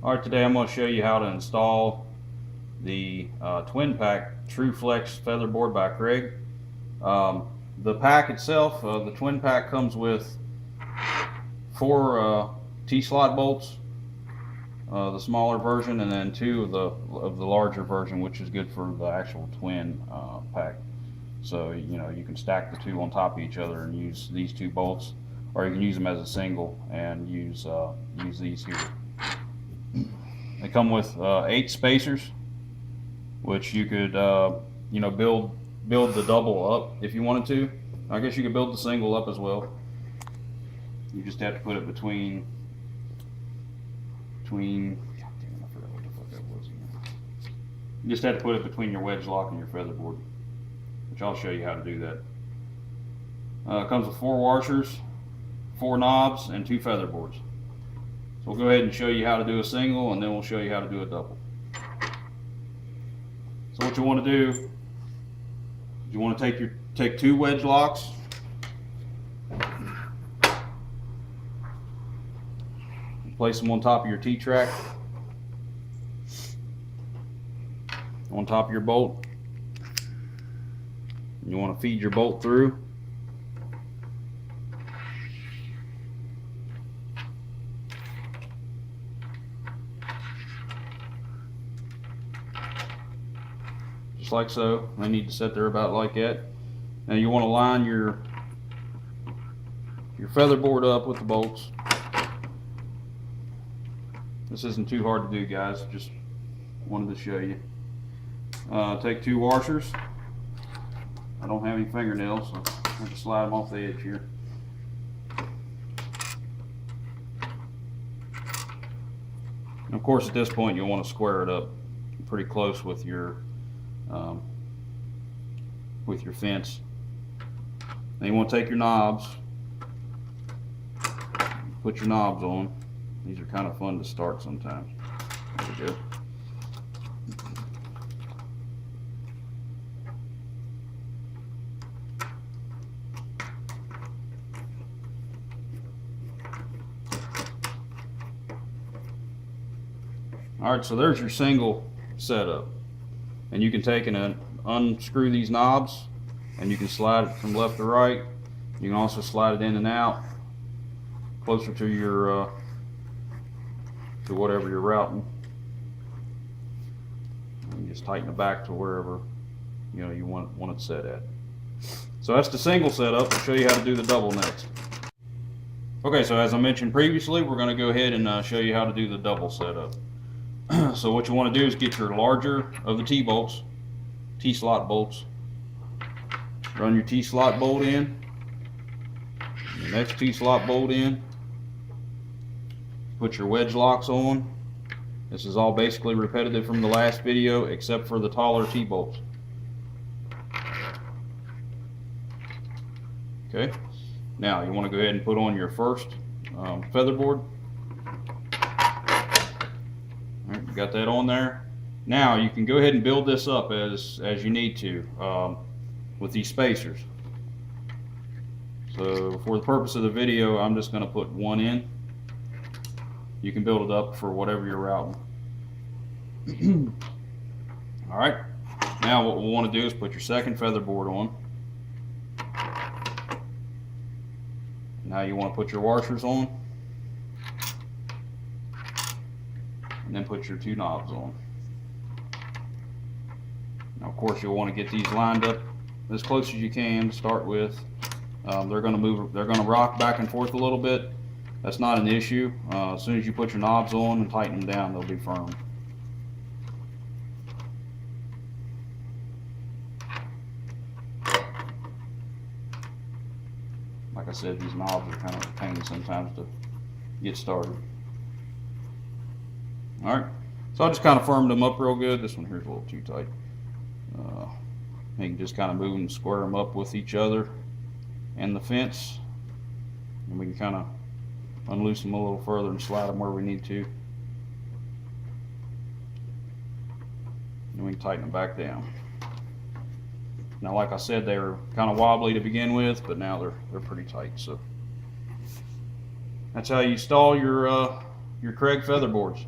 Alright, today I'm going to show you how to install the twin pack True Flex Featherboard by Kreg. The pack itself, the twin pack comes with 4 T-slot bolts, the smaller version, and then 2 of the larger version, which is good for the actual twin pack. So you can stack the 2 on top of each other and use these 2 bolts, or you can use them as a single and use these here. They come with 8 spacers, which you could build the double up if you wanted to. I guess you could build the single up as well. You just have to put it between God damn it, I forgot what the fuck that was again. You just have to put it between your wedge lock and your featherboard, which I'll show you how to do that. It comes with 4 washers, 4 knobs, and 2 featherboards. So we'll go ahead and show you how to do a single, and then we'll show you how to do a double. So what you want to do is you want to take 2 wedge locks, place them on top of your T-track, on top of your bolt. And you want to feed your bolt through. Just like so. They need to sit there about like that. Now you want to line your featherboard up with the bolts. This isn't too hard to do, guys. Just wanted to show you. Take 2 washers. I don't have any fingernails, so I have to slide them off the edge here. And of course, at this point, you'll want to square it up pretty close with your fence. Then you want to take your knobs, put your knobs on. These are kind of fun to start sometimes. There we go. Alright, so there's your single setup. And you can take and unscrew these knobs, and you can slide it from left to right. You can also slide it in and out closer to your to whatever you're routing. And just tighten it back to wherever you want it set at. So that's the single setup. I'll show you how to do the double next. Okay, so as I mentioned previously, we're going to go ahead and show you how to do the double setup. So what you want to do is get your larger of the T-bolts, T-slot bolts. Run your T-slot bolt in, the next T-slot bolt in. Put your wedge locks on. This is all basically repetitive from the last video, except for the taller T-bolts. Okay. Now you want to go ahead and put on your first featherboard. Alright, you got that on there. Now you can go ahead and build this up as you need to with these spacers. So for the purpose of the video, I'm just going to put 1 in. You can build it up for whatever you're routing. Alright, now what we'll want to do is put your second featherboard on. Now you want to put your washers on, and then put your 2 knobs on. Now of course you'll want to get these lined up as close as you can to start with. They're going to rock back and forth a little bit. That's not an issue. As soon as you put your knobs on and tighten them down, they'll be firm. Like I said, these knobs are kind of a pain sometimes to get started. Alright, so I just kind of firmed them up real good. This one here's a little too tight. You can just kind of move and square them up with each other and the fence, and we can kind of unloose them a little further and slide them where we need to. And we can tighten them back down. Now, like I said, they were kind of wobbly to begin with, but now they're pretty tight. So that's how you install your Kreg featherboards.